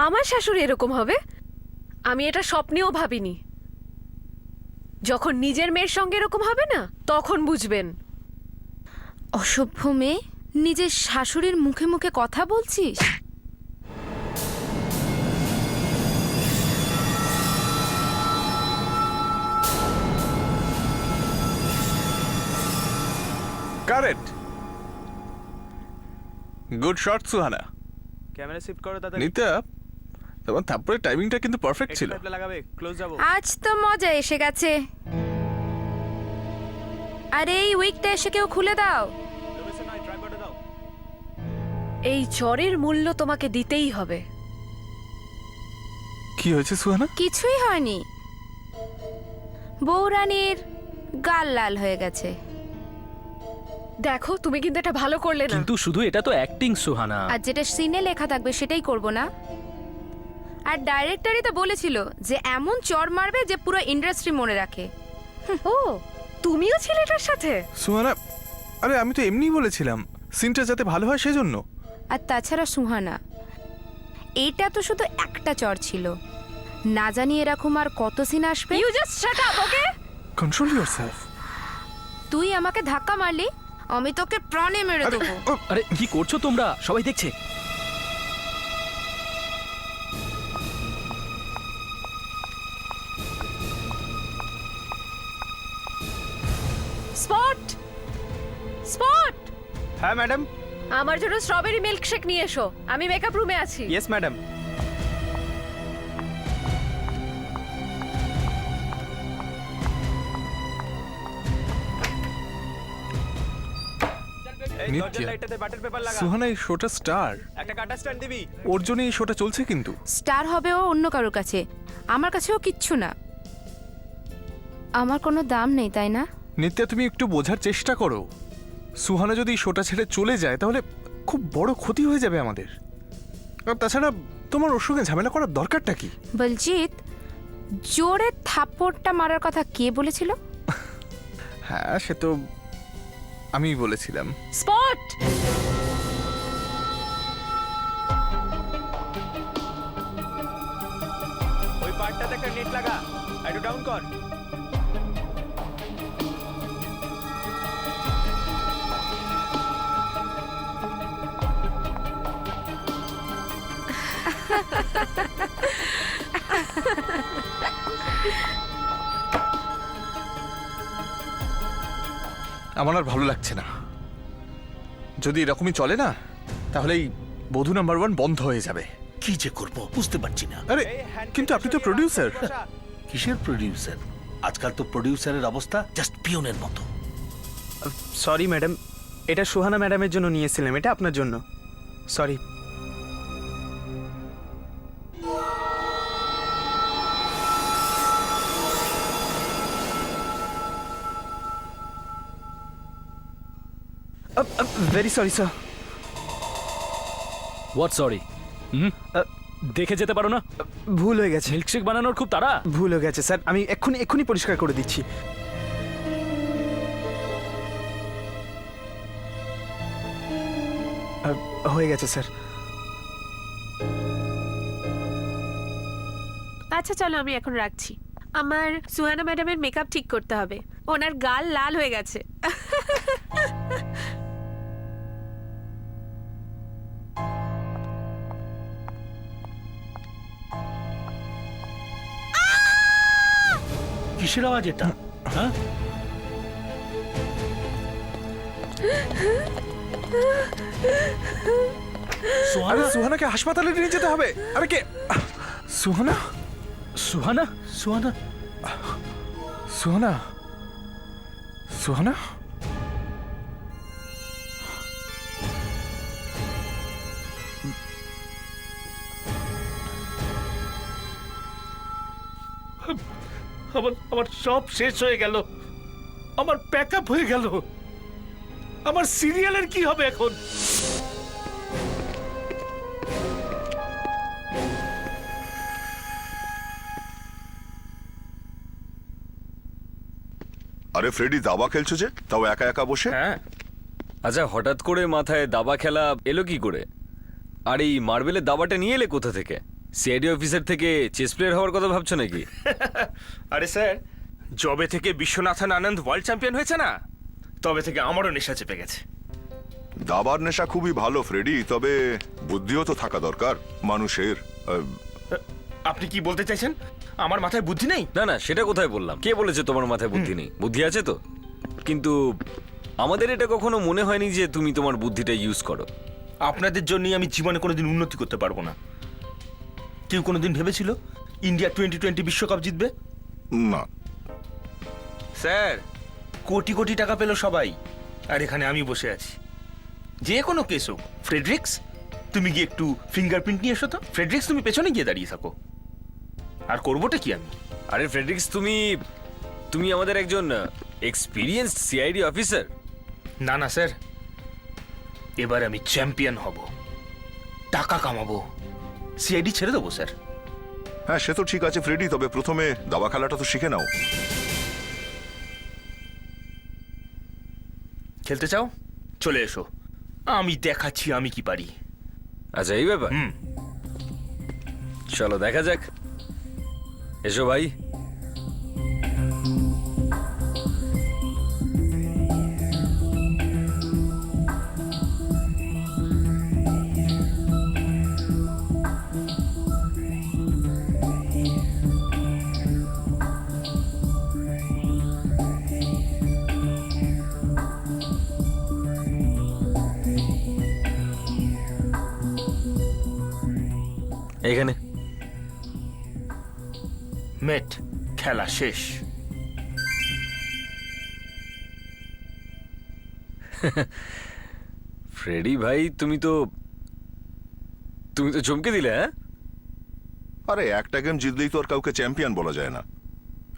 আমার শাশুড়ি এরকম হবে আমি এটা স্বপ্নেও ভাবিনি। যখন নিজের মেয়ের সঙ্গে এরকম হবে না তখন বুঝবেন। অসভ্য মেয়ে, নিজের শাশুড়ির মুখে মুখে কথা বলছিস? Correct, good shot Suhana. Camera shift করো দাদা। নিতা, তোমার থাপ্পড়ের টাইমিংটা কিন্তু পারফেক্ট ছিল। লাগাবে, ক্লোজ যাবো। আজ তো মজা এসে গেছে। আরে এই উইকটা এসে কেউ খুলে দাও। ট্রাইপডে দাও। এই চরের মূল্য তোমাকে দিতেই হবে। কি হয়েছে সুহানা? কিছুই হয়নি, বৌরানীর গাল লাল হয়ে গেছে। দেখো তুমি কিন্তু এটা ভালো করলে না। কিন্তু শুধু এটা তো অ্যাক্টিং সুহানা। আর যেটা সিনে লেখা থাকবে সেটাই করব না? আর ডাইরেক্টরই তো বলেছিল যে এমন চর মারবে যে পুরো ইন্ডাস্ট্রি মনে রাখে। ও তুমিও ছেলেটার সাথে? সুহানা, আরে আমি তো এমনিই বলেছিলাম সিনটা যাতে ভালো হয় সেজন্য। আর তাছাড়া সুহানা, এইটা তো শুধু একটা চর ছিল, না জানি এরকম আর কত সিন আসবে। You just shut up, okay? Control yourself. তুই আমাকে ধাক্কা মারলি, আমি তোকে প্রাণে মেরে দেবো। আরে কি করছো তোমরা? সবাই দেখছে। স্পট স্পট, হ্যাঁ ম্যাডাম। আমার জন্য স্ট্রবেরি মিল্কশেক নিয়ে এসো, আমি মেকআপ রুমে আছি। Yes madam. নিত্য, লাইটটাতে বাটার পেপার লাগা। সুহানা এই শোটা স্টার, একটা কাটা স্ট্যান্ড দিবি। ওর জন্য এই শোটা চলছে কিন্তু। স্টার হবে ও অন্য কারোর কাছে, আমার কাছেও কিচ্ছু না। আমার কোনো দাম নেই, তাই না? নিত্যা, তুমি একটু বোঝার চেষ্টা করো। সুহানা যদি এই শোটা ছেড়ে চলে যায় তাহলে খুব বড় ক্ষতি হয়ে যাবে আমাদের। আর তাছাড়া তোমার ওর সঙ্গে ঝামেলা করার দরকারটা কি? বলজিৎ, জোরে থাপ্পড়টা মারার কথা কে বলেছিল? হ্যাঁ, সে তো আমিই বলেছিলাম। স্পট, ওই পার্টটাতে একটা নেট লাগা, একটু ডাউন কর। আমার আর ভালো লাগছে না। যদি এরকমই চলে না তাহলে এই বধূ নাম্বার 1 বন্ধ হয়ে যাবে। কি যে করব বুঝতে পারছি না। আরে কিন্তু আপনি তো প্রোডিউসার। কিসের প্রোডিউসার? আজকাল তো প্রোডিউসারের অবস্থা জাস্ট পিয়নের মতো। সরি ম্যাডাম, এটা সুহানা ম্যাডামের জন্য নিয়েছিলাম, এটা আপনার জন্য। Sorry. Very sorry sir. What sorry? দেখে যেতে পারো না? ভুল হয়ে গেছে, মিল্কশেক বানানোর খুব তাড়া। ভুল হয়ে গেছে স্যার, আমি এক্ষুনি পরিষ্কার করে দিচ্ছি। হয়ে গেছে স্যার। আচ্ছা চলো আমি এখন রাখছি। আমার সুহানা ম্যাডামের মেকআপ ঠিক করতে হবে, ওনার গাল লাল হয়ে গেছে। কিসের আওয়াজ এটা? হ্যাঁ, আরে সুহানাকে হাসপাতালে নিয়ে যেতে হবে। আরে কে? সুহানা? সুহানা? সোহানা সুহানা? সুহানা? আমার সব শেষ হয়ে গেল। আমার প্যাকআপ হয়ে গেল। আমার সিরিয়ালের কি হবে এখন? আরে ফ্রেডি, দাবা খেলছো যে, তাও একা একা বসে? হ্যাঁ। আচ্ছা, হঠাৎ করে মাথায় দাবা খেলা এলো কি করে? আর এই মার্বেলের দাবাটা নিয়ে এলে কোথা থেকে? সিআইডি অফিসার থেকে চেস প্লেয়ার হওয়ার কথা ভাবছো নাকি? আরে স্যার, যবে থেকে বিশ্বনাথন আনন্দ ওয়ার্ল্ড চ্যাম্পিয়ন হয়েছে না, তবে থেকে আমারও নেশা চেপে গেছে। দাবার নেশা খুবই ভালো ফ্রেডি, তবে বুদ্ধিও তো থাকা দরকার মানুষের। আপনি কি বলতে চাইছেন? আমার মাথায় বুদ্ধি নেই? না না, সেটা কোথায় বললাম? কে বলেছে তোমার মাথায় বুদ্ধি নেই? বুদ্ধি আছে তো, কিন্তু আমাদের এটা কখনো মনে হয়নি যে তুমি তোমার বুদ্ধিটা ইউজ করো। আপনাদের জন্যই আমি জীবনে কোনোদিন উন্নতি করতে পারবো না। কেউ কোনোদিন ভেবেছিল ইন্ডিয়া 2020 বিশ্বকাপ জিতবে? না, স্যার, কোটি কোটি টাকা পেল সবাই, আর এখানে আমি বসে আছি। যে কোনো কেস হোক, ফ্রেডরিক্স তুমি গিয়ে একটু ফিঙ্গারপ্রিন্ট নিয়ে এসো তো। ফ্রেডরিক্স তুমি পেছনে গিয়ে দাঁড়িয়ে থাকো, আর করবোটা কি আমি? আরে ফ্রেডরিক্স, তুমি আমাদের একজন এক্সপিরিয়েন্সড সিআইডি অফিসার। না না স্যার, এবার আমি চ্যাম্পিয়ন হব, টাকা কামাবো, সিআইডি ছেড়ে দেবো স্যার। হ্যাঁ সে তো ঠিক আছে ফ্রেডি, তবে প্রথমে দাবা খেলাটা তো শিখে নাও। খেলতে চাও? চলে এসো, আমি দেখাচ্ছি আমি কি পারি। আচ্ছা, এই ব্যাপার। হুম। চলো দেখা যাক। এসো ভাই। এইখানে মেট, খেলা শেষ। ফ্রেডি ভাই, তুমি তো চমকে দিলে। হ্যাঁ, আরে একটা গেম জিতলেই তো আর কাউকে চ্যাম্পিয়ন বলা যায় না।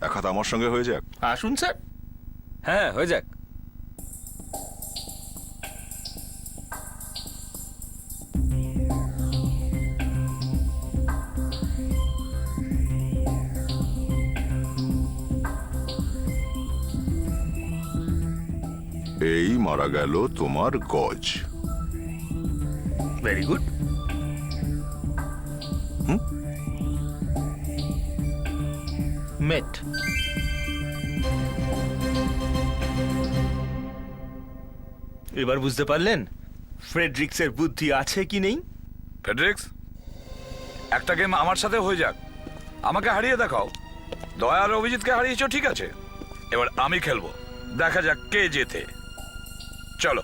এক হাত আমার সঙ্গে হয়ে যাক। আসুন স্যার। হ্যাঁ হয়ে যাক। এই মারা গেল তোমার গজ। Very good. মেট। এবার বুঝতে পারলেন ফ্রেডরিক্সের বুদ্ধি আছে কি নেই? ফেডরিক্স, একটা গেম আমার সাথে হয়ে যাক, আমাকে হারিয়ে দেখাও। দয়া আর অভিজিৎকে হারিয়েছো, ঠিক আছে, এবার আমি খেলবো, দেখা যাক কে জেতে। চলো,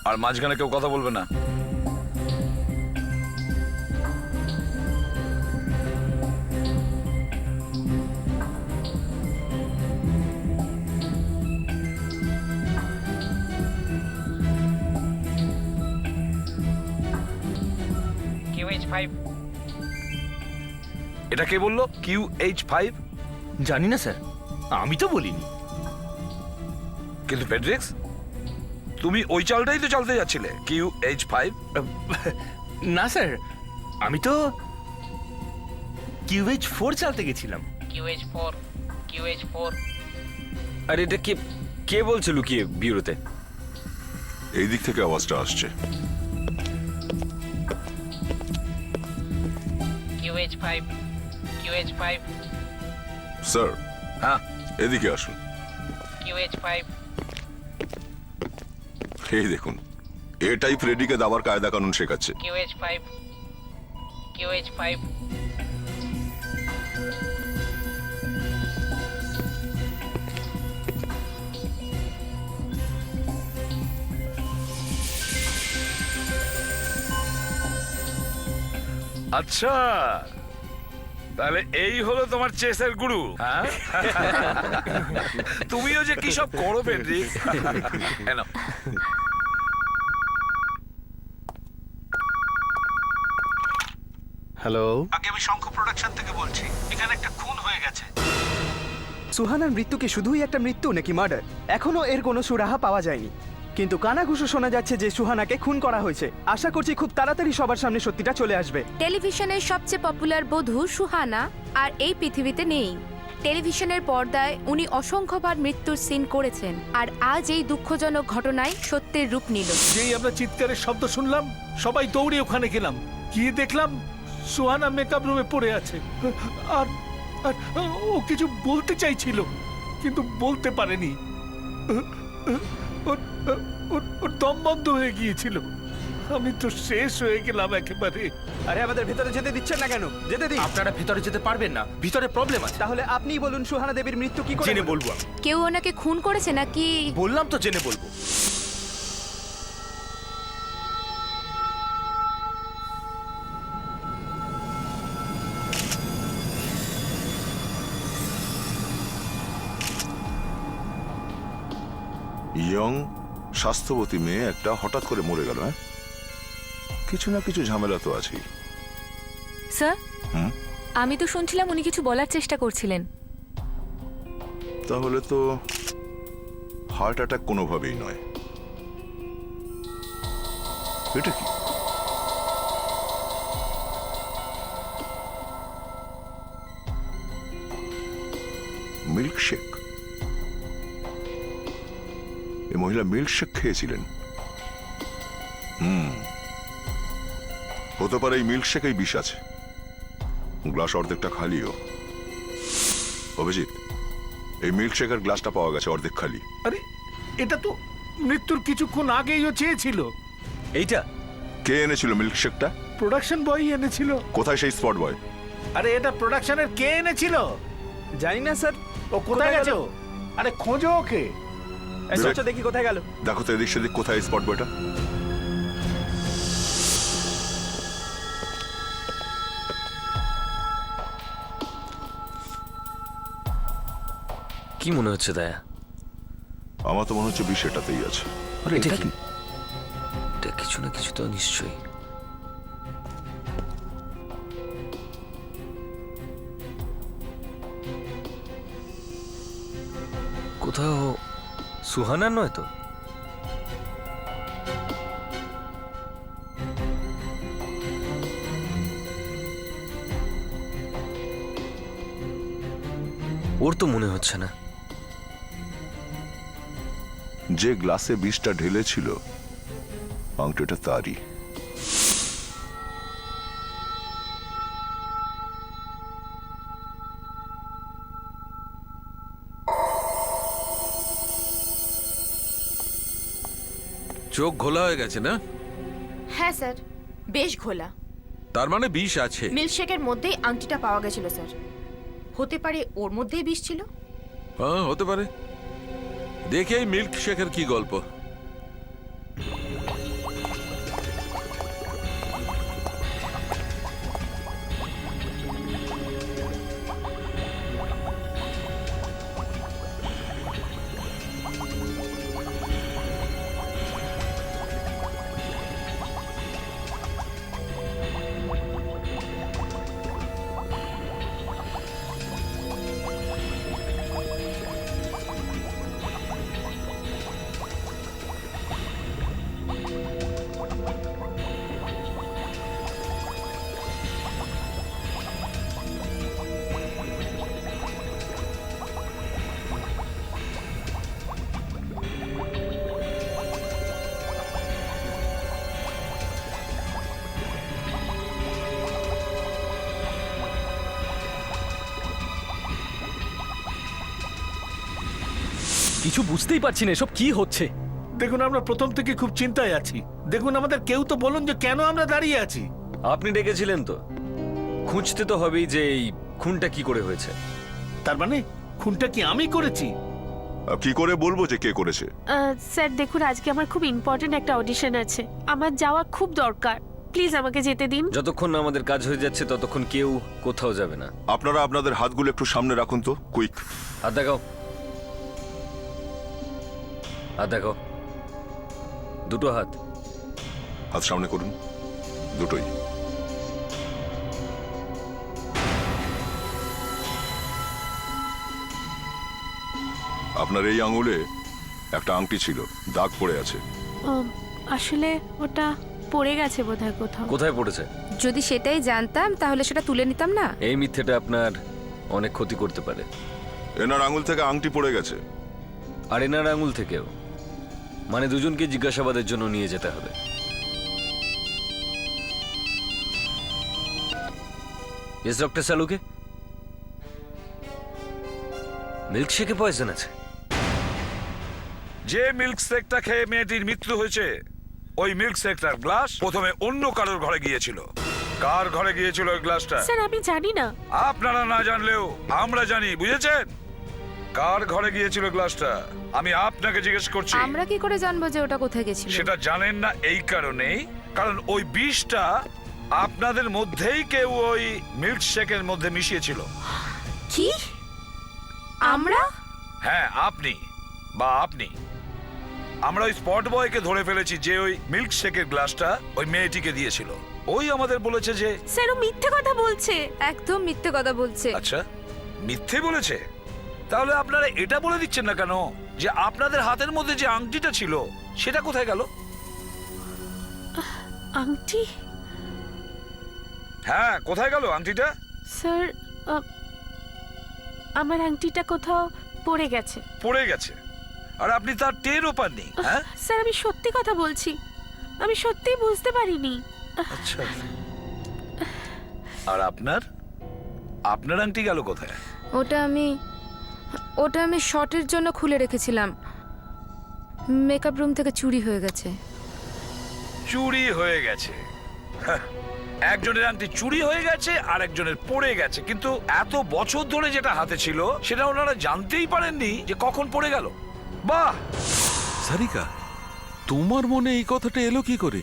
আর মাঝখানে কেউ কথা বলবে না। এটা কে বললো QH5? জানি না স্যার, আমি তো বলিনি। কিন্তু ফেডরিক্স, তুমি ওই চালটাই তো চালতে যাচ্ছিলে, QH5। না স্যার, আমি তো QH4 চালতে গেছিলাম। আর এটা কে বলছে লুকিয়ে বিউরোতে? এই দিক থেকে আওয়াজটা আসছে। স্যার, হ্যাঁ এদিকে আসুন। এই দেখুন, এটাই ফ্রেডিকে দাবার কায়দা কানুন শেখাচ্ছে। আচ্ছা, তাহলে এই হলো তোমার চেসের গুরু। হ্যাঁ, তুমিও যে কি সব করো ফেডরিক। হ্যালো, আগে আমি শঙ্খ প্রোডাকশন থেকে বলছি, এখানে একটা খুন হয়ে গেছে। সুহানার মৃত্যু কি শুধুই একটা মৃত্যু নাকি মার্ডার? এখনো এর কোনো সুরাহা পাওয়া যায়নি, কিন্তু কানাঘুষো শোনা যাচ্ছে যে সুহানাকে খুন করা হয়েছে। আশা করছি খুব তাড়াতাড়ি সবার সামনে সত্যিটা চলে আসবে। টেলিভিশনের সবচেয়ে পপুলার বধূ সুহানা আর এই পৃথিবীতে নেই। টেলিভিশনের পর্দায় উনি অসংখ্যবার মৃত্যুর সিন করেছেন, আর আজ এই দুঃখজনক ঘটনায় সত্যের রূপ নিল। যেই আমরা চিৎকারের শব্দ শুনলাম, সবাই দৌড়ে ওখানে গেলাম, গিয়ে দেখলাম সোহানা মেকআপ রুমে পড়ে আছে আর আর ও কিছু বলতে চাইছিল কিন্তু বলতে পারেনি। ওর ওর দম বন্ধ হয়ে গিয়েছিল। আমি তো শেষ হয়ে গেলাম একেবারে। আরে আমাদের ভেতরে যেতে দিচ্ছেন না কেন? যেতে দিন। আপনারা ভিতরে যেতে পারবেন না, ভিতরে প্রবলেম আছে। তাহলে আপনিই বলুন সুহানা দেবীর মৃত্যু কি করে জেনে হলো? বলবো আমি। কেউ ওনাকে খুন করেছে নাকি? বললাম তো জেনে বলবো। ইয়ং স্বাস্থ্যবতী মেয়ে একটা হঠাৎ করে মরে গেল। হ্যাঁ, কিছু না কিছু ঝামেলা তো আছেই। স্যার, হুম? আমি তো শুনছিলাম উনি কিছু বলার চেষ্টা করছিলেন। তাহলে তো হার্ট অ্যাটাক কোনোভাবেই নয়। এটা কি? মিল্কশেক। এই মহিলা মিল্কশেক খেয়েছিলেন। হতে পারে এই মিল্কশেকেই বিষ আছে। গ্লাস অর্ধেকটা খালিও। অভিজিৎ, এই মিল্কশেকের গ্লাসটা পাওয়া গেছে অর্ধেক খালি। আরে এটা তো মৃত্যুর কিছুক্ষণ আগেই ও চেয়েছিল। এইটা কে এনেছিল মিল্কশেকটা? প্রোডাকশন বয় এনেছিল। কোথায় সেই স্পট বয়? আরে এটা প্রোডাকশনের কে এনেছিল? জানি না স্যার। ও কোথায় গেছে? আরে খোঁজো ওকে। চলো দেখি কোথায় গেল। দেখো তো এদিক সেদিক কোথায় স্পট বয়টা। কি মনে হচ্ছে দয়া? আমার তো মনে হচ্ছে বিষ এটাতেই আছে। আরে এটা এটা কি? কি? এটা কিছু না কিছু তো নিশ্চয়ই। কোথাও সুহানা নয় তো? ওর তো মনে হচ্ছে না। যে গ্লাসে বিষটা ঢেলেছিল আংটিটা তারই। চোখ ঘোলা হয়ে গেছে না? হ্যাঁ স্যার, বেশ ঘোলা। তার মানে বিষ আছে। মিল্কশেকের মধ্যেই আংটিটা পাওয়া গেছিল স্যার। হতে পারে ওর মধ্যেই বিষ ছিল। হ্যাঁ, হতে পারে। দেখে এই মিল্ক শেকের কি গল্প। কিছু বুঝতেই পারছি না এসব কি হচ্ছে। দেখুন, আমরা প্রথম থেকে খুব চিন্তায় আছি। দেখুন, আমাদের কেউ তো বলুন যে কেন আমরা দাঁড়িয়ে আছি। আপনি ডেকেছিলেন তো, খুঁজতে তো হবেই যে এই খুনটা কি করে হয়েছে। তার মানে খুনটা কি আমি করেছি? কি করে বলবো যে কে করেছে? স্যার দেখুন, আজকে আমার খুব ইম্পর্টেন্ট একটা অডিশন আছে, আমার যাওয়া খুব দরকার। প্লিজ আমাকে যেতে দিন। যতক্ষণ না আমাদের কাজ হয়ে যাচ্ছে ততক্ষণ কেউ কোথাও যাবে না। আপনারা আপনাদের হাতগুলো একটু সামনে রাখুন তো, কুইক। হাত দেখাও, হাত দেখাও, দুটো হাত। হাত সামনে করুন, দুটোই। আপনার এই আঙুলে একটা আংটি ছিল, দাগ পড়ে আছে। আসলে ওটা পড়ে গেছে বোধহয় কোথাও। কোথায় পড়েছে? যদি সেটাই জানতাম তাহলে সেটা তুলে নিতাম না। এই মিথ্যেটা আপনার অনেক ক্ষতি করতে পারে। এনার আঙুল থেকে আংটি পড়ে গেছে। আর এনার আঙুল থেকেও। মানে দুজনকে জিজ্ঞাসাবাদের জন্য নিয়ে যেতে হবে। ইয়েস ডক্টর সালুকে, মিল্কশেকে পয়জন আছে। যে মিল্ক শেকটা খেয়ে মেয়েটির মৃত্যু হয়েছে, ওই মিল্ক শেকটার গ্লাস প্রথমে অন্য কারোর ঘরে গিয়েছিল। কার ঘরে গিয়েছিল ওই গ্লাসটা? স্যার আমি জানি না। আপনারা না জানলেও আমরা জানি, বুঝেছেন? কার ঘরে গিয়েছিল গ্লাসটা আমি আপনাকে জিজ্ঞেস করছি। আমরা কি করে জানবো যে ওটা কোথায় গেছিল? সেটা জানেন না এই কারণেই, কারণ ওই বিষটা আপনাদের মধ্যেই কেউ ওই মিল্ক শেকের মধ্যে মিশিয়েছিল। কি? আমরা? হ্যাঁ, আপনি বা আপনি। আমরা ওই স্পট বয়কে ধরে ফেলেছি যে ওই মিল্ক শেকের গ্লাসটা ওই মেয়েটিকে দিয়েছিল। ওই আমাদের বলেছে যে স্যার ও মিথ্যে কথা বলছে। একদম মিথ্যে কথা বলছে। আচ্ছা, মিথ্যে বলেছে? তাহলে আপনারা এটা বলে দিচ্ছেন না কেন যে আপনাদের হাতের মধ্যে যে আংটিটা ছিল সেটা কোথায় গেল? আংটি? হ্যাঁ, কোথায় গেল আংটিটা? স্যার আমার আংটিটা কোথাও পড়ে গেছে। পড়ে গেছে আর আপনি তার টেরও পাননি? হ্যাঁ স্যার আমি সত্যি কথা বলছি, আমি সত্যিই বুঝতে পারিনি। আচ্ছা, আর আপনার আপনার আংটি গেল কোথায়? ওটা আমি শটের জন্য খুলে রেখেছিলাম। মেকআপ রুম থেকে চুরি হয়ে গেছে। চুরি হয়ে গেছে? হ্যাঁ, একজনের আংটি চুরি হয়ে গেছে আর একজনের পড়ে গেছে, কিন্তু এত বছর ধরে যেটা হাতে ছিল সেটা ওনারা জানতেই পারেননি যে কখন পড়ে গেল। বাহ! সারিকা, তোমার মনে এই কথাটা এলো কি করে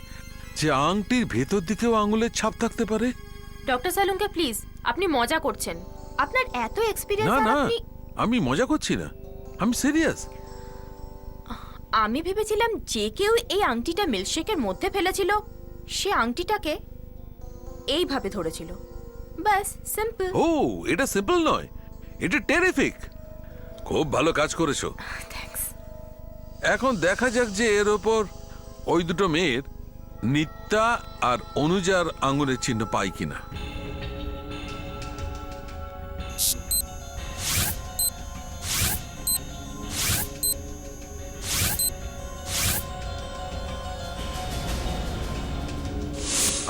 যে আংটির ভেতর দিকেও আঙুলের ছাপ থাকতে পারে? ডক্টর সালুঙ্কে প্লিজ, আপনি মজা করছেন। আপনার এত এক্সপিরিয়েন্স না আর না, আপনি... আমি মজা করছি না, আমি সিরিয়াস। আমি ভেবেছিলাম যে কেউ এই আংটিটা মিল্কশেকের মধ্যে ফেলেছিল, সে আংটিটাকে এইভাবে ধরেছিল। ব্যাস, সিম্পল। ও, এটা সিম্পল নয়, এটা টেরিফিক। খুব ভালো কাজ করেছো। থ্যাঙ্কস। এখন দেখা যাক যে এর ওপর ওই দুটো মেয়ের নিত্যা আর অনুজার আঙুলের চিহ্ন পাই কিনা।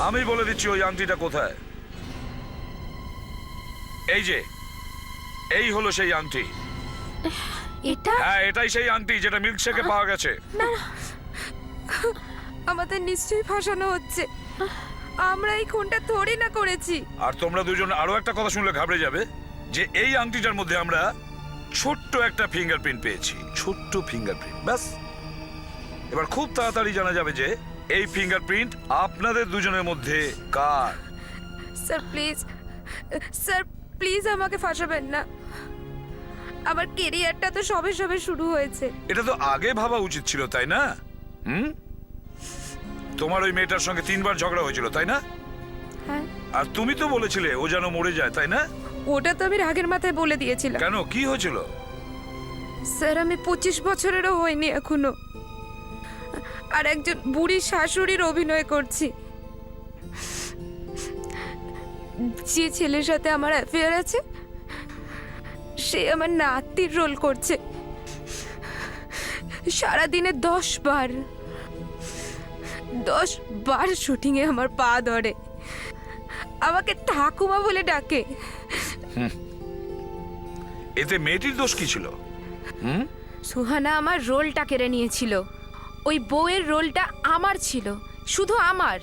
আমি বলে দিচ্ছি ওই আংটিটা কোথায়। এই যে, এই হলো সেই আংটি। এটা? হ্যাঁ, এটাই সেই আংটি যেটা মিল্কশেকে পাওয়া গেছে। আমাদের নিশ্চয়ই ফাঁসানো হচ্ছে। আমরা এই খুনটা থোড়ি না করেছি। আর তোমরা দুজন আরো একটা কথা শুনলে ঘাবড়ে যাবে যে এই আংটিটার মধ্যে আমরা ছোট্ট একটা ফিঙ্গারপ্রিন্ট পেয়েছি। ছোট্ট ফিঙ্গারপ্রিন্ট, ব্যাস। এবার খুব তাড়াতাড়ি জানা যাবে যে এই ফিঙ্গারপ্রিন্ট আপনাদের দুজনের মধ্যে কার। স্যার প্লিজ আমাকে ফাঁসাবেন না। আমার কেরিয়ারটা তো সবে সবে শুরু হয়েছে। এটা তো আগে ভাবা উচিত ছিল, তাই না? তোমার ওই মেয়েটার সঙ্গে 3 বার ঝগড়া হয়েছিল, তাই না? হ্যাঁ। আর তুমি তো বলেছিলে ও যেন মরে যায়, তাই না? ওটা তো আমি রাগের মাথায় বলে দিয়েছিলাম। কেন, কি হয়েছিল? স্যার আমি 25 বছরেরও হয়নি এখনো, আর একজন বুড়ি শাশুড়ির অভিনয় করছি। যে ছেলের সাথে আমার অ্যাফেয়ার আছে সে আমার নাতির রোল করছে। সারাদিনে 10 বার শুটিংয়ে আমার পা ধরে, আমাকে ঠাকুমা বলে ডাকে। এতে মেয়েটির দোষ কি ছিল? সুহানা আমার রোলটা কেড়ে নিয়েছিল। ওই বউয়ের রোলটা আমার ছিল, শুধু আমার।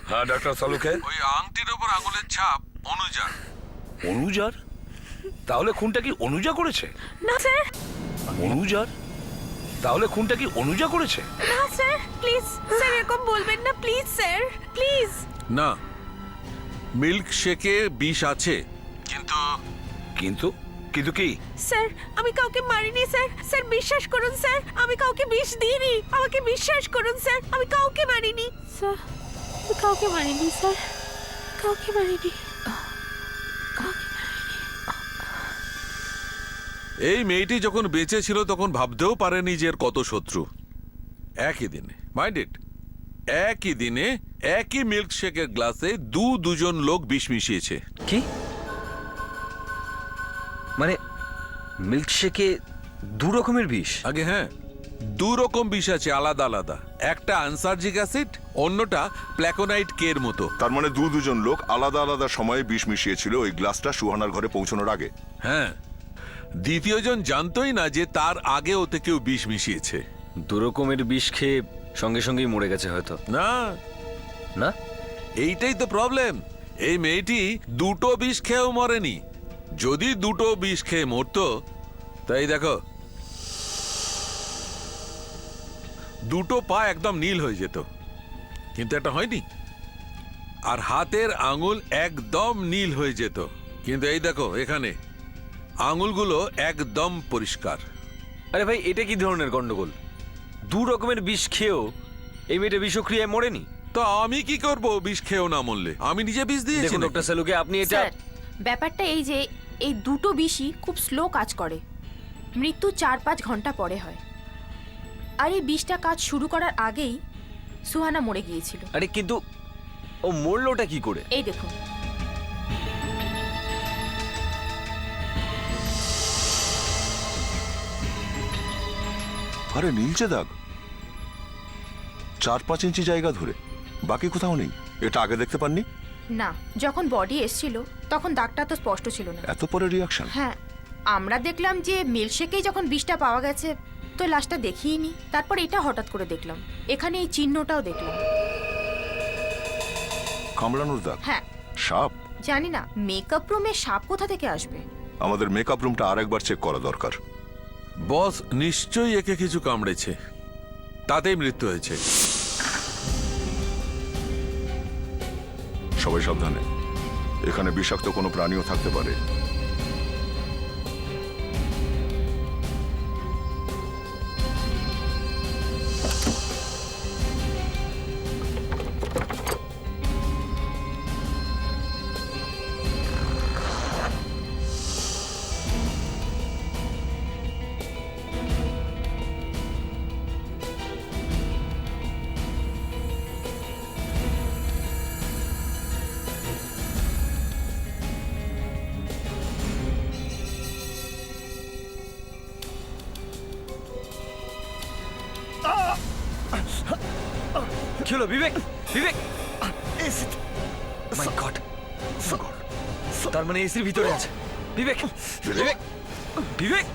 হ্যাঁ ডক্টর সালুকে, ওই আংটির ওপর আঙুলের ছাপ অনুজার। অনুজার? তাহলে খুনটা কি অনুজা করেছে? না স্যার। অনুজার? তাহলে খুনটা কি অনুজা করেছে? না স্যার, প্লিজ স্যার এরকম বলবেন না, প্লিজ স্যার, প্লিজ। না, মিল্ক শেকে বিষ আছে, কিন্তু কিন্তু কিন্তু কি? স্যার আমি কাউকে মারিনি স্যার, স্যার বিশ্বাস করুন স্যার, আমি কাউকে বিষ দিইনি, আমাকে বিশ্বাস করুন স্যার, আমি কাউকে মারিনি স্যার, আমি কাউকে মারিনি স্যার, কাউকে মারিনি। এই মেয়েটি যখন বেঁচে ছিল তখন ভাবতেও পারেনি যে এর কত শত্রু। একই দিনে, মাইন্ড ইট, একই দিনে একই মিল্ক শেকের গ্লাসে দুজন লোক বিষ মিশিয়েছে। কি মানে মিল্কশেকে 2 রকমের বিষ? আগে হ্যাঁ, দু রকম বিষ আছে আলাদা আলাদা, একটা আনসার্জিক অ্যাসিড, অন্যটা প্ল্যাকোনাইট কে এর মতো। তার মানে দুজন লোক আলাদা আলাদা সময়ে বিষ মিশিয়েছিল ওই গ্লাসটা সুহানার ঘরে পৌঁছানোর আগে। হ্যাঁ, দ্বিতীয়জন জানতোই না যে তার আগে ওতে কেউ বিষ মিশিয়েছে। দু রকমের বিষ খেয়ে সঙ্গে সঙ্গেই মরে গেছে হয়তো। না না, এইটাই তো প্রবলেম। এই মেয়েটি দুটো বিষ খেয়েও মরেনি। যদি দুটো বিষ খেয়ে মরতো, তাই দেখো দুটো পা একদম নীল হয়ে যেত, কিন্তু এটা হয়নি। আর হাতের আঙুল একদম নীল হয়ে যেত, কিন্তু এই দেখো এখানে আঙুলগুলো একদম পরিষ্কার। আরে ভাই, এটা কি ধরনের গন্ডগোল? দু রকমের বিষ খেয়েও এই মেয়েটা বিষক্রিয়ায় মরেনি। তো আমি কি করব বিষ খেয়েও না মরলে? আমি নিজে বিষ দিয়েছি। দেখুন ডক্টর সালুকে, আপনি এটা স্যার, ব্যাপারটা এই যে এই দুটো বিষই খুব স্লো কাজ করে, মৃত্যু 4-5 ঘন্টা পরে হয়। আর এই বিষটা কাজ শুরু করার আগেই সুহানা মরে গিয়েছিল। আরে কিন্তু ও মরলোটা কি করে? এই দেখুন, আরে নীলচে দাগ 4-5 ইঞ্চি জায়গা ধরে, বাকি কোথাও নেই। এটা আগে দেখতে পাননি? না, যখন বডি এসছিল তখন দাগটা তো স্পষ্ট ছিল না। এত পরে রিয়াকশন? হ্যাঁ, আমরা দেখলাম যে মিল্কশেকেই যখন বিষটা পাওয়া গেছে তো লাশটা দেখিইনি। তারপর এটা হঠাৎ করে দেখলাম, এখানে এই চিহ্নটাও দেখলাম। কামড়ানোর দাগ? হ্যাঁ। সাপ? জানি না মেকআপ রুমে সাপ কোথা থেকে আসবে। আমাদের মেকআপ রুমটা আরেকবার চেক করা দরকার। বস নিশ্চয়ই একে কিছু কামড়েছে, তাতেই মৃত্যু হয়েছে। সবাই সাবধানে, এখানে বিষাক্ত কোনো প্রাণীও থাকতে পারে। কি হলো বিবেক? বিবেক, মাই গড, তার মানে এসির ভিতরে আছে। বিবেক, বিবেক, বিবেক,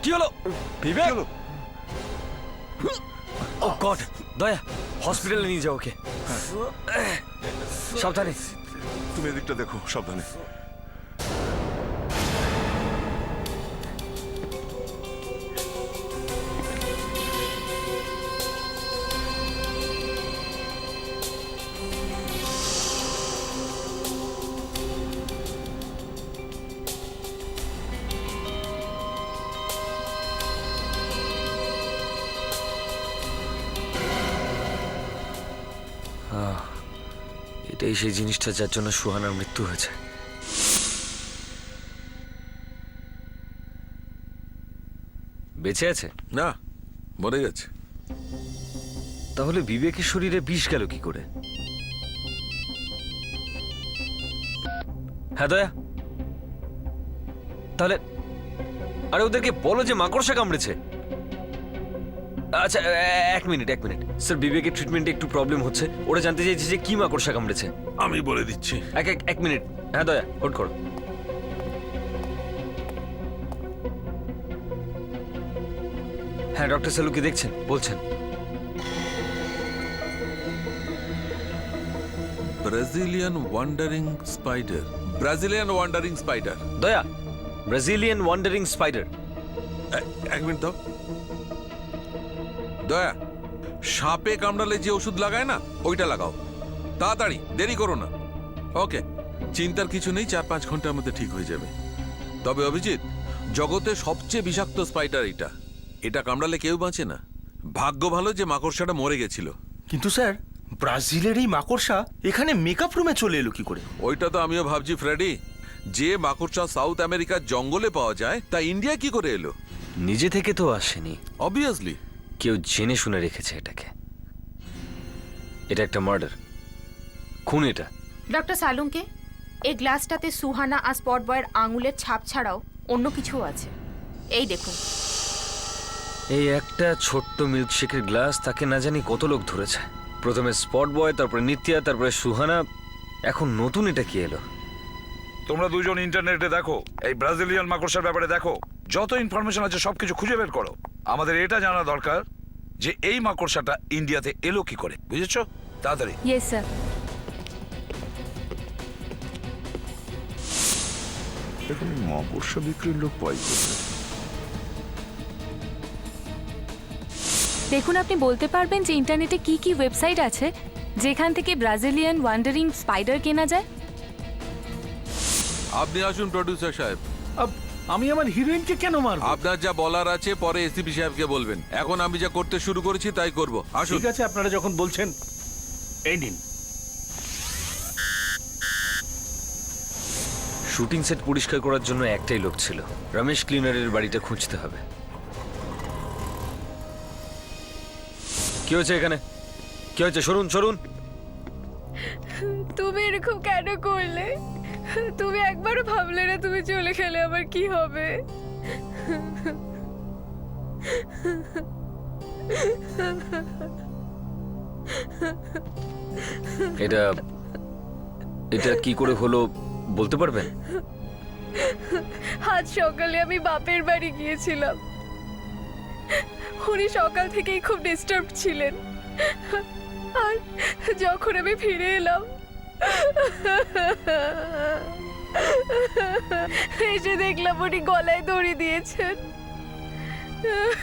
কি হলো বিবেক? ও গড, দয়া, হসপিটালে নিয়ে যাও ওকে। সাবধানে। তুমি এদিকটা দেখো, সাবধানে। এটাই সেই জিনিসটা যার জন্য সুহানার মৃত্যু হয়েছে। বেঁচে আছে? না, মরে গেছে। তাহলে বিবেকের শরীরে বিষ গেল কি করে? হ্যাঁ দয়া, তাহলে আরে ওদেরকে বলো যে মাকড়সা কামড়েছে। আচ্ছা, এক মিনিট স্যার, বিবেকের ট্রিটমেন্টে একটু প্রবলেম হচ্ছে। ওরা জানতে চাইছে যে কি মাকড়সা কামড়েছে। আমি বলে দিচ্ছি। এক মিনিট। হ্যাঁ দয়া, হোল্ড করো। হ্যাঁ ডক্টর সালুকে দেখছেন, বলছেন। Brazilian wandering spider. Brazilian wandering spider. দয়া, ব্রাজিলিয়ান ওয়ান্ডারিং স্পাইডার। এক মিনিট দাও। দয়া, সাপে কামড়ালে যে ওষুধ লাগায় না, ওইটা লাগাও তাড়াতাড়ি, দেরি করো না। ওকে, চিন্তার কিছু নেই, 4-5 ঘন্টার মধ্যে ঠিক হয়ে যাবে। তবে অভিজিৎ, জগতে সবচেয়ে বিষাক্ত স্পাইডার এটা। এটা কামড়ালে কেউ বাঁচে না। ভাগ্য ভালো যে মাকড়সাটা মরে গেছিল। কিন্তু স্যার, ব্রাজিলের এই মাকড়সা এখানে মেকআপ রুমে চলে এলো কি করে? ওইটা তো আমিও ভাবছি ফ্রেডি। যে মাকড়সা সাউথ আমেরিকার জঙ্গলে পাওয়া যায়, তা ইন্ডিয়া কি করে এলো? নিজে থেকে তো আসেনি, অবভিয়াসলি কেউ জেনে শুনে রেখেছে এটাকে। এটা একটা মার্ডার, খুন এটা। ডক্টর সালুঙ্কে, এই গ্লাসটাতে সুহানা আর স্পট বয়ের আঙুলের ছাপ ছাড়াও অন্য কিছুও আছে। এই দেখুন। এই একটা ছোট্ট মিল্কশেকের গ্লাস তাকে না জানি কত লোক ধরেছে। প্রথমে স্পট বয়, তারপরে নিত্যা, তারপরে সুহানা, এখন নতুন এটা কি এলো? তোমরা দুজন ইন্টারনেটে দেখো, এই ব্রাজিলিয়ান মাকড়সার ব্যাপারে দেখো, যত ইনফরমেশন আছে সবকিছু খুঁজে বের করো। আমাদের এটা জানা দরকার যে এই মাকড়সাটা ইন্ডিয়াতে এলো কি করে, বুঝেছো? তাড়াতাড়ি। Yes sir. এখন মাকড়সা বিক্রির লোক পাই কোথায়? দেখুন, আপনি বলতে পারবেন যে ইন্টারনেটে কি কি ওয়েবসাইট আছে যেখান থেকে ব্রাজিলিয়ান ওয়ান্ডারিং স্পাইডার কেনা যায়? আপনি আসুন প্রডিউসার সাহেব। আমি আমার হিরোইনকে কেন মারবো? আপনার যা বলার আছে পরে এসিপি সাহেবকে বলবেন। এখন আমি যা করতে শুরু করেছি তাই করব। আসুন। ঠিক আছে, আপনারা যখন বলছেন, এই নিন। শুটিং সেট পরিষ্কার করার জন্য একটাই লোক ছিল, রমেশ ক্লিনারের বাড়িটা খুঁজতে হবে। কি হয়েছে এখানে? কি হয়েছে? সরুন সরুন। তুমি এরকম কেন করলে? তুমি একবারও ভাবলে না তুমি চলে গেলে আমার কি হবে? এটা এটা কি করে হলো বলতে পারবেন? আজ সকালে আমি বাপের বাড়ি গিয়েছিলাম। উনি সকাল থেকেই খুব ডিস্টার্ব ছিলেন, আর যখন আমি ফিরে এলাম এসে দেখলাম উনি গলায় দড়ি দিয়েছেন।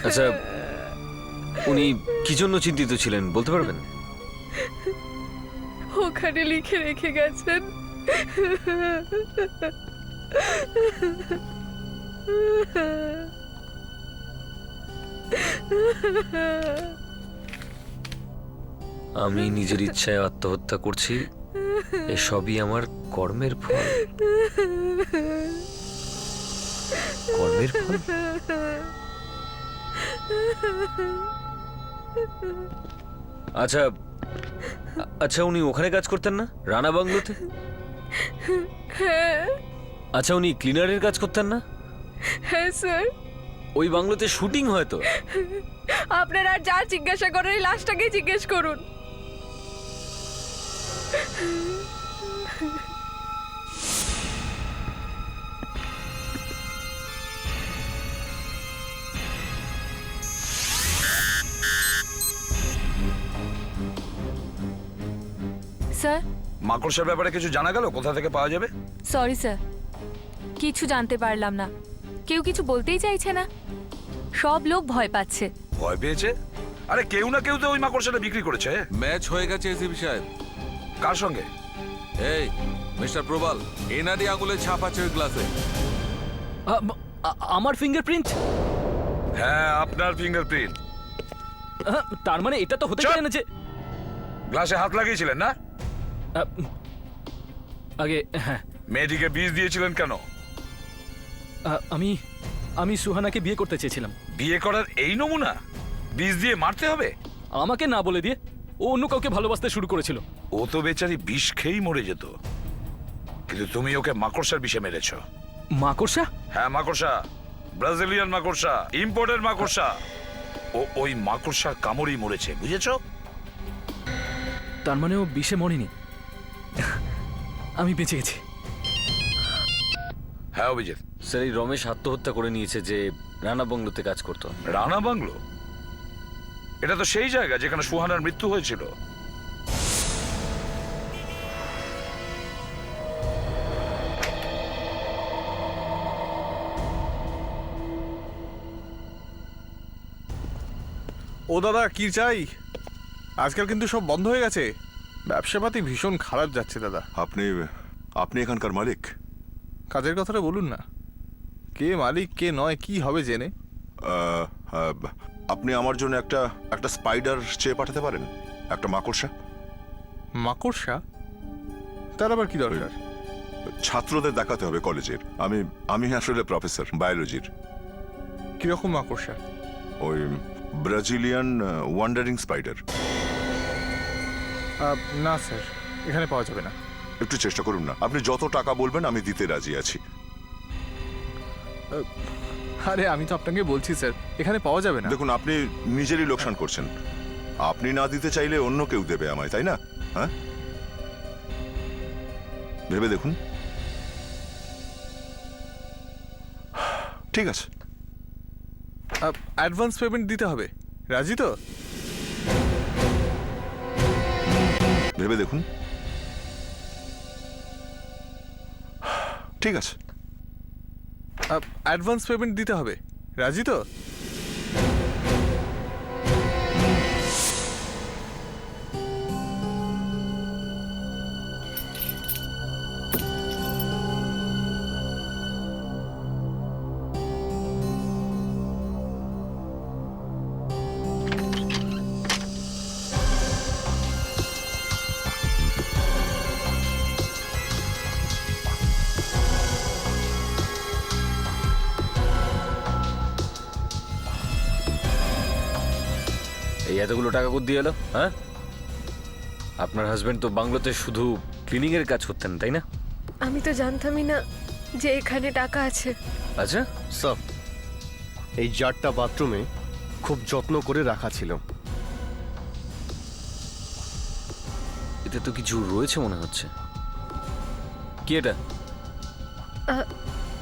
আচ্ছা, উনি কি জন্য চিন্তিত ছিলেন বলতে পারবেন? ওখানে লিখে রেখে গেছেন। আমি নিজের ইচ্ছায় আত্মহত্যা করছি, এসবই আমার কর্মের ফল। কর্মের ফল? আচ্ছা আচ্ছা, উনি ওখানে কাজ করতেন না, রানা বাংলোতে? হ্যাঁ আচ্ছা, উনি ক্লিনারের কাজ করতেন না? হ্যাঁ স্যার। ওই বাংলোতে শুটিং হয় তো? আপনারা আর যা জিজ্ঞাসা করেন এই লাশটাকে জিজ্ঞেস করুন। স্যার, মাকড়সার ব্যাপারে কিছু জানা গেল? কোথা থেকে পাওয়া যাবে? সরি স্যার, কিছু জানতে পারলাম না। কেউ কিছু বলতেই চাইছে না, সব লোক ভয় পাচ্ছে। ভয় পেয়েছে? আরে কেউ না কেউ তো ওই মাকড়সাটা বিক্রি করেছে। ম্যাচ হয়ে গেছে এসিপি সাহেব। কার সঙ্গে? এই মিস্টার প্রবাল, এনারই আঙুলে ছাপ আছে ওই গ্লাসে। আমার ফিঙ্গারপ্রিন্ট? হ্যাঁ, আপনার ফিঙ্গারপ্রিন্ট। তার মানে এটা তো হতে চুপ! পারে না যে গ্লাসে হাত লাগিয়েছিলেন না? আগে হ্যাঁ। মেয়েটিকে বিষ দিয়েছিলেন কেন? আমি সুহানাকে বিয়ে করতে চেয়েছিলাম। বিয়ে করার এই নমুনা? বিষ দিয়ে মারতে হবে? আমাকে না বলে দিয়ে ও অন্য কাউকে ভালোবাসতে শুরু করেছিল। ও তো বেচারি বিষ খেয়েই মরে যেত, কিন্তু তুমি ওকে মাকড়সার বিষে মেরেছ। মাকড়সা? হ্যাঁ, মাকড়সা, ব্রাজিলিয়ান মাকড়সা, ইম্পোর্টেড মাকড়সা। ও ওই মাকড়সার কামড়েই মরেছে, বুঝেছো? তার মানে ও বিষে মরেনি, আমি বেঁচে গেছি। হ্যাঁ অভিজিৎ। স্যার, এই রমেশ আত্মহত্যা করে নিয়েছে যে রানা বাংলোতে কাজ করতো। রানা বাংলো? এটা তো সেই জায়গা যেখানে সুহানার মৃত্যু হয়েছিল। ও দাদা, কি চাই? আজকাল কিন্তু সব বন্ধ হয়ে গেছে, ব্যবসাপাতি ভীষণ খারাপ যাচ্ছে দাদা। আপনি আপনি এখানকার মালিক? কাজের কথাটা বলুন না, কে মালিক কে নয় কি হবে জেনে? আপনি আমার জন্য একটা স্পাইডার চেয়ে পাঠাতে পারেন, একটা মাকড়সা। মাকড়সা? তার আবার কি দরকার? ছাত্রদের দেখাতে হবে কলেজের। আমি আসলে প্রফেসর বায়োলজির। কিরকম মাকড়সা? ওই ব্রাজিলিয়ান ওয়ান্ডারিং স্পাইডার। না স্যার, এখানে পাওয়া যাবে না। একটু চেষ্টা করুন না, আপনি যত টাকা বলবেন আমি দিতে রাজি আছি। আরে আমি তো আপনাকে বলছি স্যার, এখানে পাওয়া যাবে না। দেখুন, আপনি নিজেরই লোকসান করছেন। আপনি না দিতে চাইলে অন্য কেউ দেবে আমায়, তাই না? হ্যাঁ, ভেবে দেখুন। ঠিক আছে, অ্যাডভান্স পেমেন্ট দিতে হবে, রাজি তো? ভেবে দেখুন। ঠিক আছে, অ্যাডভান্স পেমেন্ট দিতে হবে, রাজি তো? এই এতগুলো টাকা কোথা দিয়ে এলো? হ্যাঁ, আপনার হাজবেন্ড তো বাংলোতে শুধু ক্লিনিং এর কাজ করতেন, তাই না? আমি তো জানতামই না যে এখানে টাকা আছে। আচ্ছা, স্যার, এই জারটা বাথরুমে খুব যত্ন করে রাখা ছিল। এতে তো কিছু রয়েছে মনে হচ্ছে। কি এটা?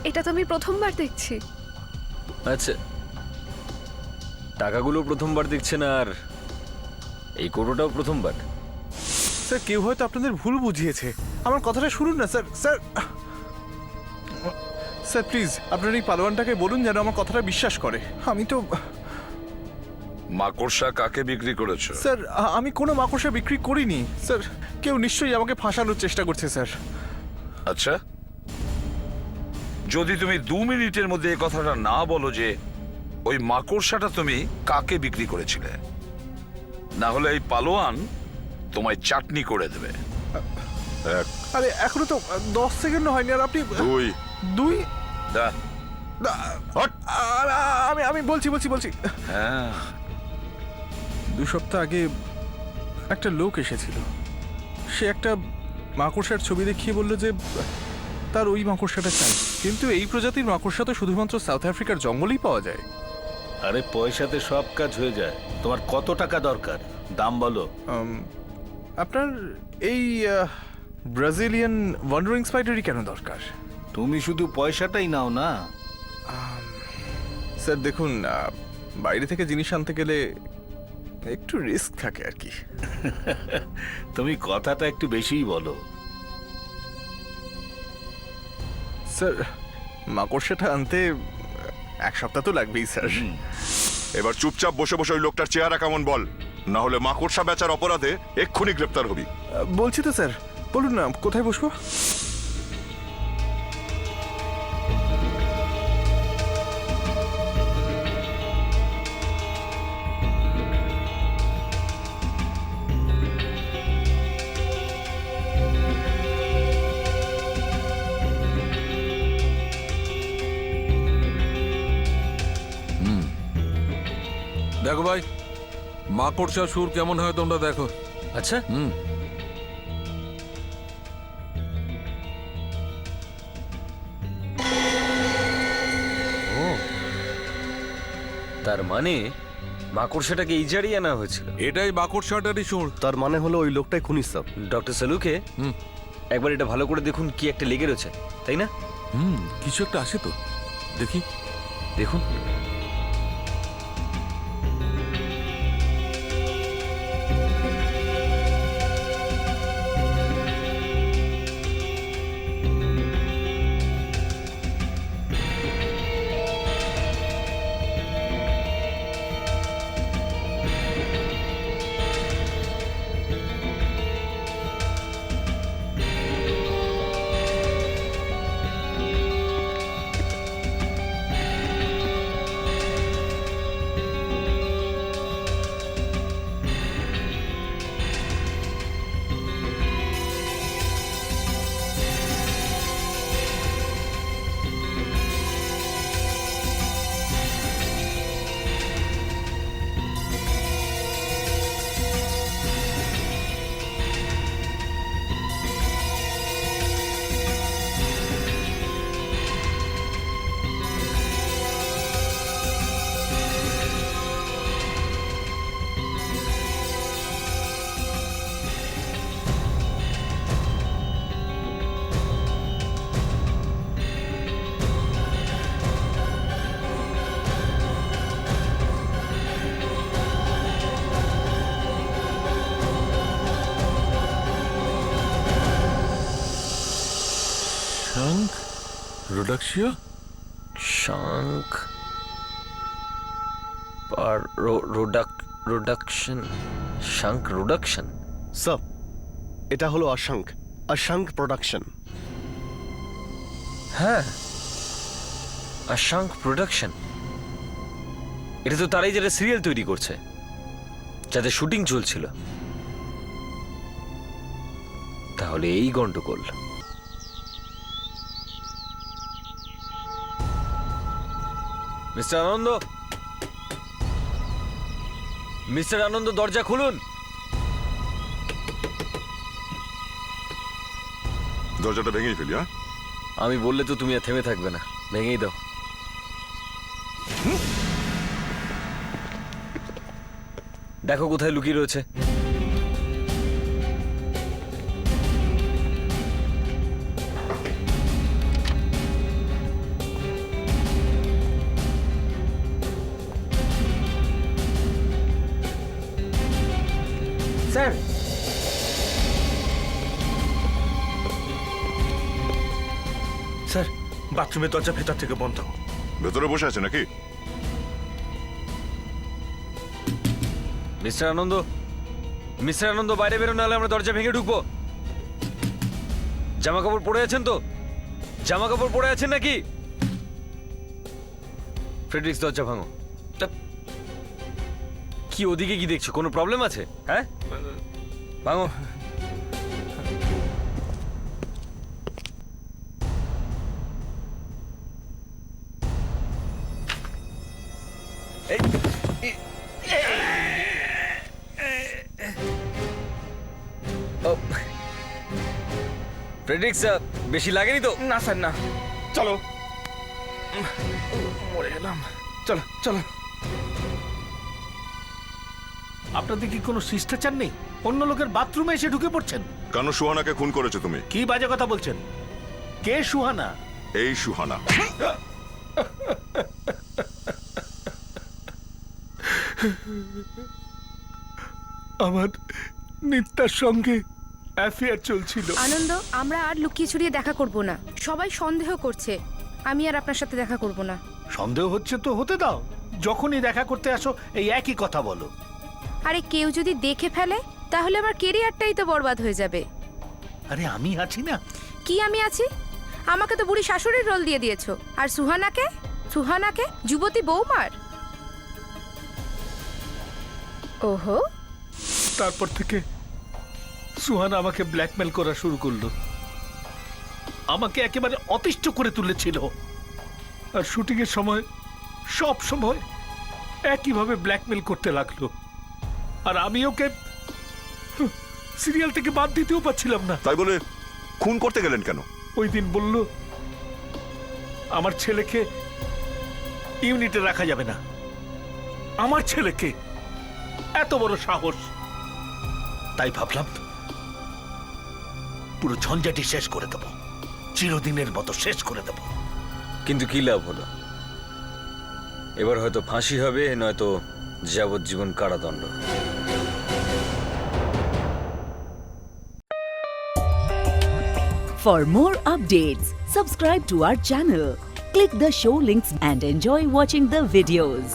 এটা তো আমি প্রথমবার দেখছি। আচ্ছা, টাকাগুলো প্রথমবার দেখছেন আর এই কোটোটাও প্রথমবার? স্যার, কেউ হয়তো আপনাদের ভুল বুঝিয়েছে। আমার কথাটা শুনুন না স্যার। স্যার স্যার প্লিজ, আপনার এই পালোয়ানটাকে বলুন যেন আমার কথাটা বিশ্বাস করে। আমি তো মাকড়সা কাকে বিক্রি করেছো? স্যার, আমি কোনো মাকড়সা বিক্রি করিনি স্যার। কেউ নিশ্চয়ই আমাকে ফাঁসানোর চেষ্টা করছে স্যার। আচ্ছা, যদি তুমি 2 মিনিটের মধ্যে এই কথাটা না বলো যে ওই মাকড়সাটা তুমি কাকে বিক্রি করেছিলে, না হলে এই পালোয়ান তোমায় চাটনি করে দেবে। আরে এখনো তো 10 সেকেন্ড হয়নি আর আপনি দুই দা আমি বলছি। হ্যাঁ, 2 সপ্তাহ আগে একটা লোক এসেছিল। সে একটা মাকড়সার ছবি দেখিয়ে বলল যে তার ওই মাকড়সাটা চাই। কিন্তু এই প্রজাতির মাকড়সা তো শুধুমাত্র সাউথ আফ্রিকার জঙ্গলেই পাওয়া যায়। আরে পয়সাতে সব কাজ হয়ে যায়। তোমার কত টাকা দরকার, দাম বলো। আপনার এই ব্রাজিলিয়ান ওয়ান্ডারিং স্পাইডারই কেন দরকার? তুমি শুধু পয়সাটাই নাও না। স্যার দেখুন, বাইরে থেকে জিনিস আনতে গেলে একটু রিস্ক থাকে আর কি। তুমি কথাটা একটু বেশিই বলো। স্যার, মাকড়সাটা আনতে 1 সপ্তাহ তো লাগবেই স্যার। এবার চুপচাপ বসে বসে ওই লোকটার চেহারা কেমন বল, না হলে মাকড়সা বেচার অপরাধে এক্ষুনি গ্রেপ্তার হবি। বলছি তো স্যার, বলুন না কোথায় বসবো? দেখো ভাই, মাকড়সা সুর কেমন হয় তোমরা দেখো। আচ্ছা, ও তার মানে মাকড়সাটাকে এই জারিয়ে আনা হয়েছিল। এটাই মাকড়সাটারই সুর। তার মানে হলো ওই লোকটাই খুনি স্যার। ডক্টর সালুকে একবার এটা ভালো করে দেখুন, কি একটা লেগে রয়েছে, তাই না? কিছু একটা আছে তো, দেখি। দেখুন, শাঙ্ক রোডাক্সিয়া শাঙ্ক রোডাকশন শাঙ্ক রোডাকশন। স্যার, এটা হলো আশাঙ্ক প্রোডাকশন। হ্যাঁ, আশাঙ্ক প্রোডাকশন। এটা তো তারাই যারা সিরিয়াল তৈরি করছে, যাতে শুটিং চলছিল। তাহলে এই গন্ডগোল। মিস্টার আনন্দ, মিস্টার আনন্দ, দরজা খুলুন। দরজাটা ভেঙেই ফেলি। হ্যাঁ, আমি বললে তো তুমি আর থেমে থাকবে না, ভেঙেই দাও। দেখো কোথায় লুকিয়ে রয়েছে। স্যার, স্যার, বাথরুমের দরজা ভেতর থেকে বন্ধ। ভেতরে বসে আছে নাকি? মিস্টার আনন্দ, মিস্টার আনন্দ, বাইরে বেরোনো হলে আমরা দরজা ভেঙে ঢুকবো। জামা কাপড় পরে আছেন তো? জামা কাপড় পরে আছেন নাকি? ফ্রেডরিক্স, দরজা ভাঙো। কি ওদিকে কি দেখছো? কোনো প্রবলেম আছে? হ্যাঁ, ভাঙো। ফ্রেডরিক্স, বেশি লাগেনি তো? না স্যার, না। চলো, মরে গেলাম। চলো চলো। আপনাদের কি কোনো শিষ্টাচার নেই? অন্য লোকের বাথরুমে এসে ঢুকে পড়ছেন। কেন সুহানাকে খুন করেছো তুমি? কি বাজে কথা বলছেন? কে সুহানা? এই সুহানা। আমার নিত্যার সঙ্গে অ্যাফেয়ার চলছিল। আনন্দ, আমরা আর লুকিয়ে ছড়িয়ে দেখা করব না। সবাই সন্দেহ করছে, আমি আর আপনার সাথে দেখা করব না। সন্দেহ হচ্ছে তো হতে দাও। যখনই দেখা করতে আসো এই একই কথা বলো। আরে কেউ যদি দেখে ফেলে তাহলে আমার কেরিয়ারটাই তো বরবাদ হয়ে যাবে। আরে আমি আছি না। কি আমি আছি? আমাকে তো বুড়ি শাশুড়ির রোল দিয়ে দিয়েছো। আর সুহানাকে? সুহানাকে যুবতী বৌমার। ওহো, তারপর থেকে সুহানা আমাকে ব্ল্যাকমেল করা শুরু করলো। আমাকে একেবারে অতিষ্ঠ করে তুলেছিল। আর শুটিং এর সময় সব সময় একইভাবে ব্ল্যাকমেল করতে লাগলো। আর আমি ওকে সিরিয়াল থেকে বাদ দিতেও পারছিলাম না। তাই বলে খুন করতে গেলেন কেন? ওই দিন বলল আমার ছেলেকে ইউনিটে রাখা যাবে না। আমার ছেলেকে! এত বড় সাহস! তাই ভাবলাম পুরো ঝঞ্ঝাটি শেষ করে দেব, চিরদিনের মতো শেষ করে দেব। কিন্তু কি লাভ হলো? এবার হয়তো ফাঁসি হবে, নয়তো যাবজ্জীবন কারাদণ্ড। For more updates, subscribe to our channel, click the show links and enjoy watching the videos.